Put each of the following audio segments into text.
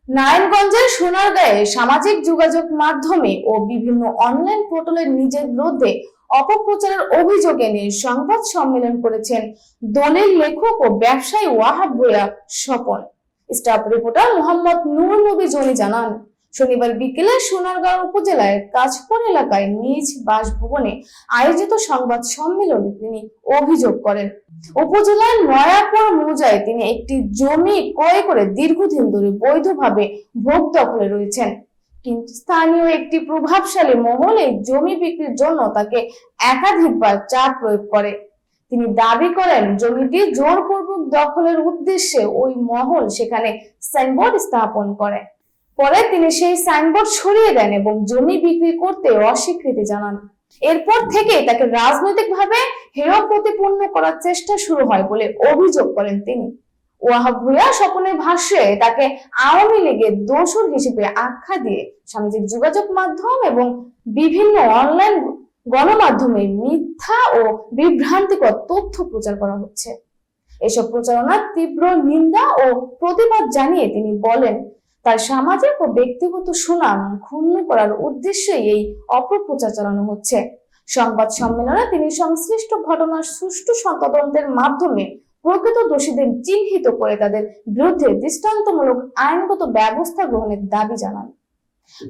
নারায়ণগঞ্জের সোনারগাঁয়ে সামাজিক যোগাযোগ মাধ্যমে ও বিভিন্ন অনলাইন পোর্টালে নিজের বিরুদ্ধে অপপ্রচারের অভিযোগ এনে সংবাদ সম্মেলন করেছেন দলের লেখক ও ব্যবসায়ী ওয়াহাব ভূঁইয়া স্বপন। স্টাফ রিপোর্টার মোহাম্মদ নূর নবী জনি জানান, শনিবার বিকেলে সোনারগাঁও উপজেলার কাছপুর এলাকায় নিজ বাসভবনে আয়োজিত সংবাদ সম্মেলনে তিনি অভিযোগ করেন, উপজেলার নয়াপুর মৌজায় তিনি একটি জমি ক্রয় করে দীর্ঘদিন ধরে বৈধভাবে ভোগ দখলে রয়েছেন, কিন্তু স্থানীয় একটি প্রভাবশালী মহল এই জমি বিক্রির জন্য তাকে একাধিকবার চাপ প্রয়োগ করে। তিনি দাবি করেন, জমিটি জোরপূর্বক দখলের উদ্দেশ্যে ওই মহল সেখানে সাইনবোর্ড স্থাপন করে। পরে তিনি সেই সাইনবোর্ড সরিয়ে দেন এবং জমি বিক্রি করতে অস্বীকৃতি জানান। এরপর থেকে তাকে রাজনৈতিকভাবে হেয় প্রতিপন্ন করার চেষ্টা শুরু হয় বলে অভিযোগ করেন তিনি। ওয়াহাব ভূঁইয়া স্বপনের ভাষ্যে তাকে আওয়ামী লীগের দোসর হিসেবে আখ্যা দিয়ে সামাজিক যোগাযোগ মাধ্যম এবং বিভিন্ন অনলাইন গণমাধ্যমে মিথ্যা ও বিভ্রান্তিকর তথ্য প্রচার করা হচ্ছে। এসব প্রচারণার তীব্র নিন্দা ও প্রতিবাদ জানিয়ে তিনি বলেন, তার সামাজিক ও ব্যক্তিগত সুনাম ক্ষুণ্ণ করার উদ্দেশ্যে এই অপপ্রচার চালানো হচ্ছে। সংবাদ সম্মেলনে তিনি সংশ্লিষ্ট ঘটনার সুষ্ঠু তদন্তের মাধ্যমে প্রকৃত দোষীদের চিহ্নিত করে তাদের বিরুদ্ধে দৃষ্টান্তমূলক আইনগত ব্যবস্থা গ্রহণের দাবি জানান।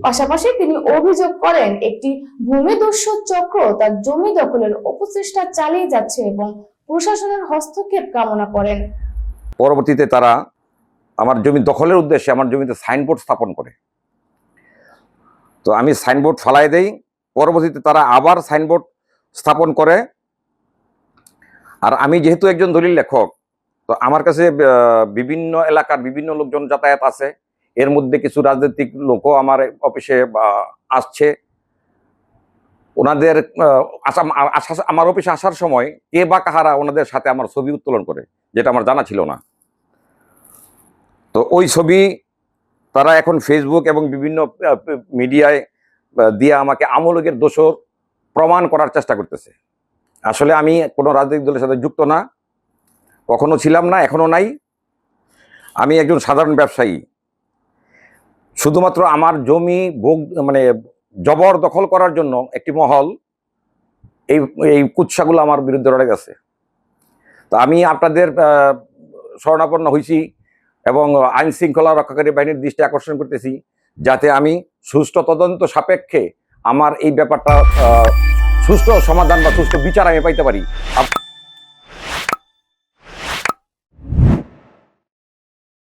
পাশাপাশি তিনি অভিযোগ করেন, একটি ভূমিদস্যু চক্র তার জমি দখলের অপচেষ্টা চালিয়ে যাচ্ছে এবং প্রশাসনের হস্তক্ষেপ কামনা করেন। পরবর্তীতে তারা আমার জমি দখলের উদ্দেশ্যে আমার জমিতে সাইনবোর্ড স্থাপন করে, তো আমি সাইনবোর্ড ফালাই দেই। পরবর্তীতে তারা আবার সাইনবোর্ড স্থাপন করে। আর আমি যেহেতু একজন দলিল লেখক, তো আমার কাছে বিভিন্ন এলাকার বিভিন্ন লোকজন যাতায়াত আছে। এর মধ্যে কিছু রাজনৈতিক লোকও আমার অফিসে আসছে। ওনাদের আমার অফিসে আসার সময় কে বা কাহারা ওনাদের সাথে আমার ছবি উত্তোলন করে, যেটা আমার জানা ছিল না। তো ওই ছবি তারা এখন ফেসবুক এবং বিভিন্ন মিডিয়ায় দিয়ে আমাকে আওয়ামী লীগের দোষর প্রমাণ করার চেষ্টা করতেছে। আসলে আমি কোনো রাজনৈতিক দলের সাথে যুক্ত না, কখনো ছিলাম না, এখনো নাই। আমি একজন সাধারণ ব্যবসায়ী। শুধুমাত্র আমার জমি জবর দখল করার জন্য একটি মহল এই কুৎসাগুলো আমার বিরুদ্ধে লড়ে গেছে। তো আমি আপনাদের শরণাপন্ন হয়েছি এবং আইন শৃঙ্খলা রক্ষাকারী বাহিনীর দৃষ্টি আকর্ষণ করতেছি, যাতে আমি সুষ্ঠু তদন্ত সাপেক্ষে আমার এই ব্যাপারটা সুষ্ঠু সমাধান বা সুষ্ঠু বিচার আমি পাইতে পারি।